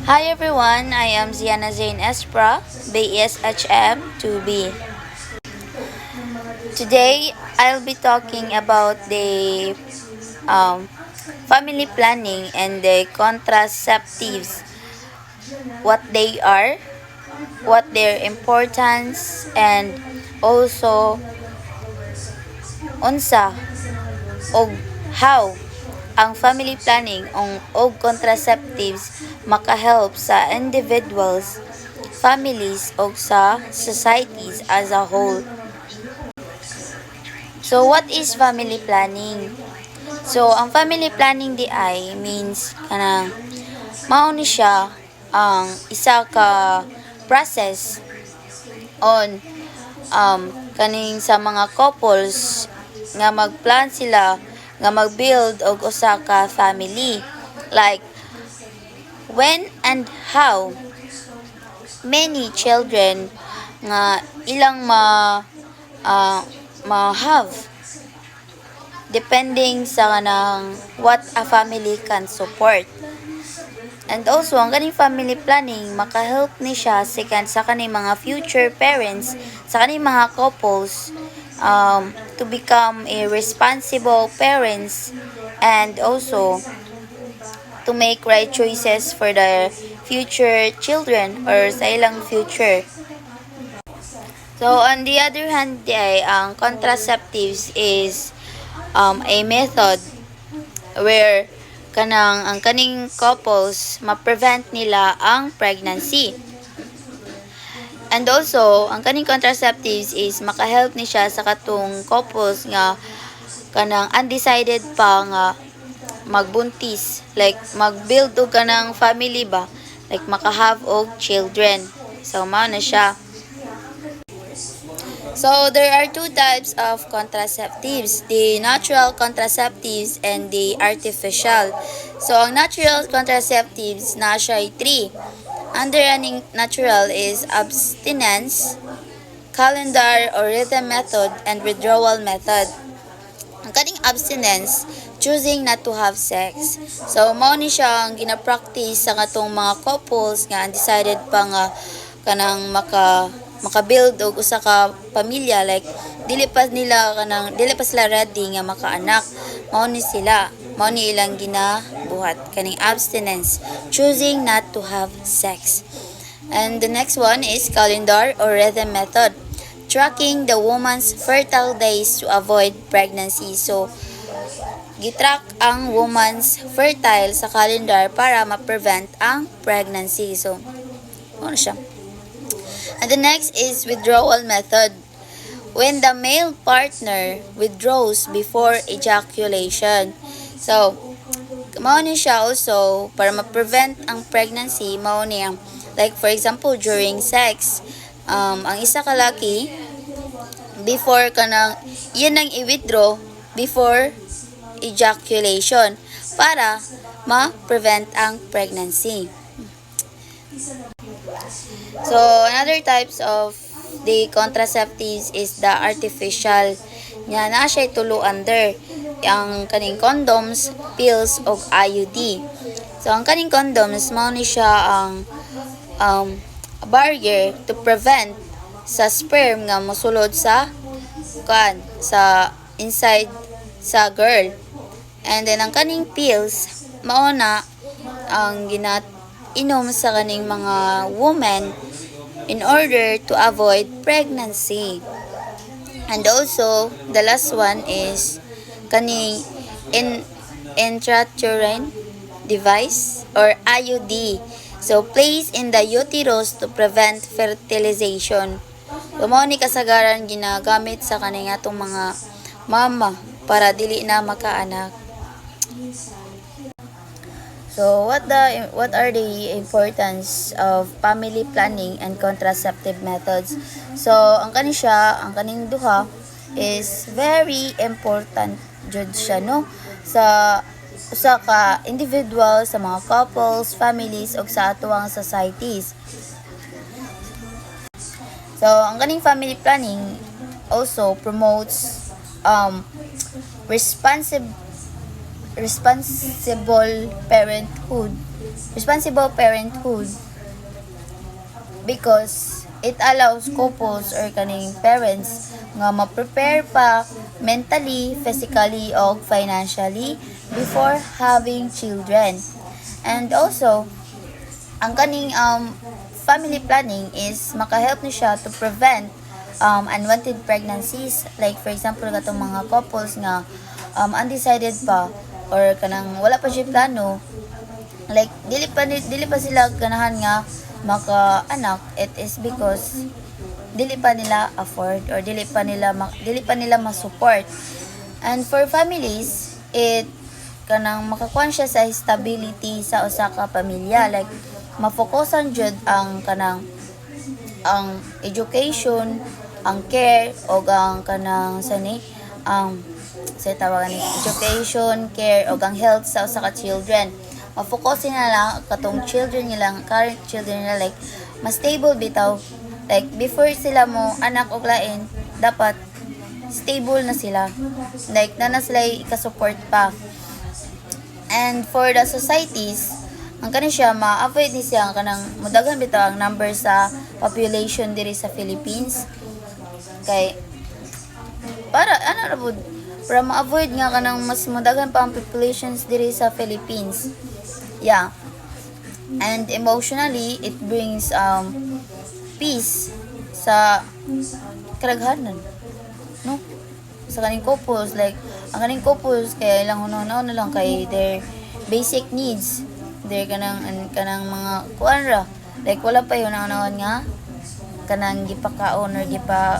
Hi everyone, I am Ziana Zain Espra, BSHM 2B. Today, I'll be talking about the family planning and the contraceptives, what they are, what their importance, and also unsa o how ang family planning og contraceptives makahelp sa individuals, families o sa societies as a whole. So what is family planning? So ang family planning di ay means kanang mao ni siya ang isa ka process on kaning sa mga couples nga magplan sila nga mag-build og usa ka family, like when and how many children nga ilang ma-have depending sa kanang what a family can support. And also, ang kaning family planning, makahelp ni siya sa kaning mga future parents, sa kaning mga couples, to become a responsible parents and also to make right choices for their future children or sa ilang future. So, on the other hand, ang contraceptives is a method where ang kaning couples ma-prevent nila ang pregnancy. And also, ang kaning contraceptives is makahelp ni siya sa katong couples nga kanang undecided pa nga magbuntis, like mag-build og kanang family ba, like maka-have og children. So mao na siya. So, there are two types of contraceptives, the natural contraceptives and the artificial. So, ang natural contraceptives na siya ay 3. Under ang natural is abstinence, calendar or rhythm method, and withdrawal method. Ang kaning abstinence, choosing not to have sex. So, mao ni siya ang gina-practice sa katong mga couples nga undecided pa nga kanang maka-build og usa ka pamilya, like dili pa sila ready nga makaanak. Mao ni ilang ginabuhat kaning abstinence, choosing not to have sex. And the next one is calendar or rhythm method, tracking the woman's fertile days to avoid pregnancy. So gitrack ang woman's fertile sa calendar para ma-prevent ang pregnancy. So ano siya. And the next is withdrawal method, when the male partner withdraws before ejaculation. So, mao ni siya also para ma-prevent ang pregnancy. Mao niya, like for example during sex, ang isa ka laki before kanang yan ang i-withdraw before ejaculation para ma-prevent ang pregnancy. So, another types of the contraceptives is the artificial. Nga na siya tulo under ang kaning condoms, pills o IUD. So, ang kaning condoms mao ni siya ang barrier to prevent sa sperm nga mosulod sa inside sa girl. And then ang kaning pills mao na ang inom sa kaning mga women in order to avoid pregnancy. And also, the last one is kaning intrauterine device or IUD. So, placed in the uterus to prevent fertilization. So, mao ni kasagaran ginagamit sa kaning atong mga mama para dili na makaanak. So, what are the importance of family planning and contraceptive methods? So, ang kaning duha is very important jud siya, no? Sa usa ka individual, sa mga couples, families ug sa atuang societies. So, ang kaning family planning also promotes responsive responsible parenthood. Responsible parenthood because it allows couples or kaning parents nga ma-prepare pa mentally, physically, o financially before having children. And also, ang kaning family planning is makahelp ni siya to prevent unwanted pregnancies. Like for example, katong mga couples nga undecided pa or kanang wala pa siya plano, like dili pa sila ganahan nga maka-anak. It is because dili pa nila afford or dili pa nila ma-support. And for families, it kanang makakuan siya sa stability sa usa ka pamilya, like mafokusan jud ang kanang ang education, ang care o ang kanang sani sa tawagan ni education, care o ang health sa usa ka children. Mafokusin na lang katong children nila, current children nila, like mas stable bitaw, like before sila mo anak og lain dapat stable na sila, like na sila ika-support pa. And for the societies, ang kani siya ma-avoid ni siya ang kanang mudagan bitaw ang number sa population diri sa Philippines, kay para ana ra pud para ma-avoid nga kanang mas mudagan pa ang populations diri sa Philippines. Yeah. And emotionally, it brings peace sa karaghanan, no? Sa kaning couples, like ang kaning couples kaya ilang hunaw na lang kay their basic needs, their kanang mga kuan ra, like wala pa yun ang nga kanang gipakaon or gipa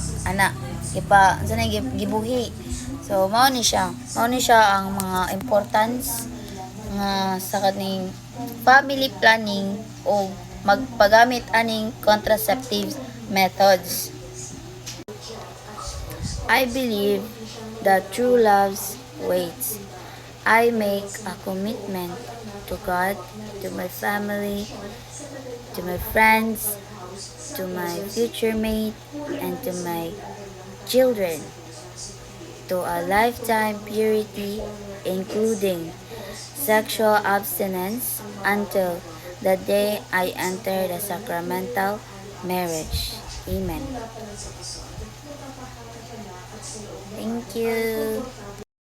sanay gibuhi. So mao ni siya ang mga importance nga sa kaning family planning o magpagamit aning contraceptive methods. I believe that true love waits. I make a commitment to God, to my family, to my friends, to my future mate, and to my children, to a lifetime purity, including sexual abstinence until the day I enter the sacramental marriage. Amen. Thank you.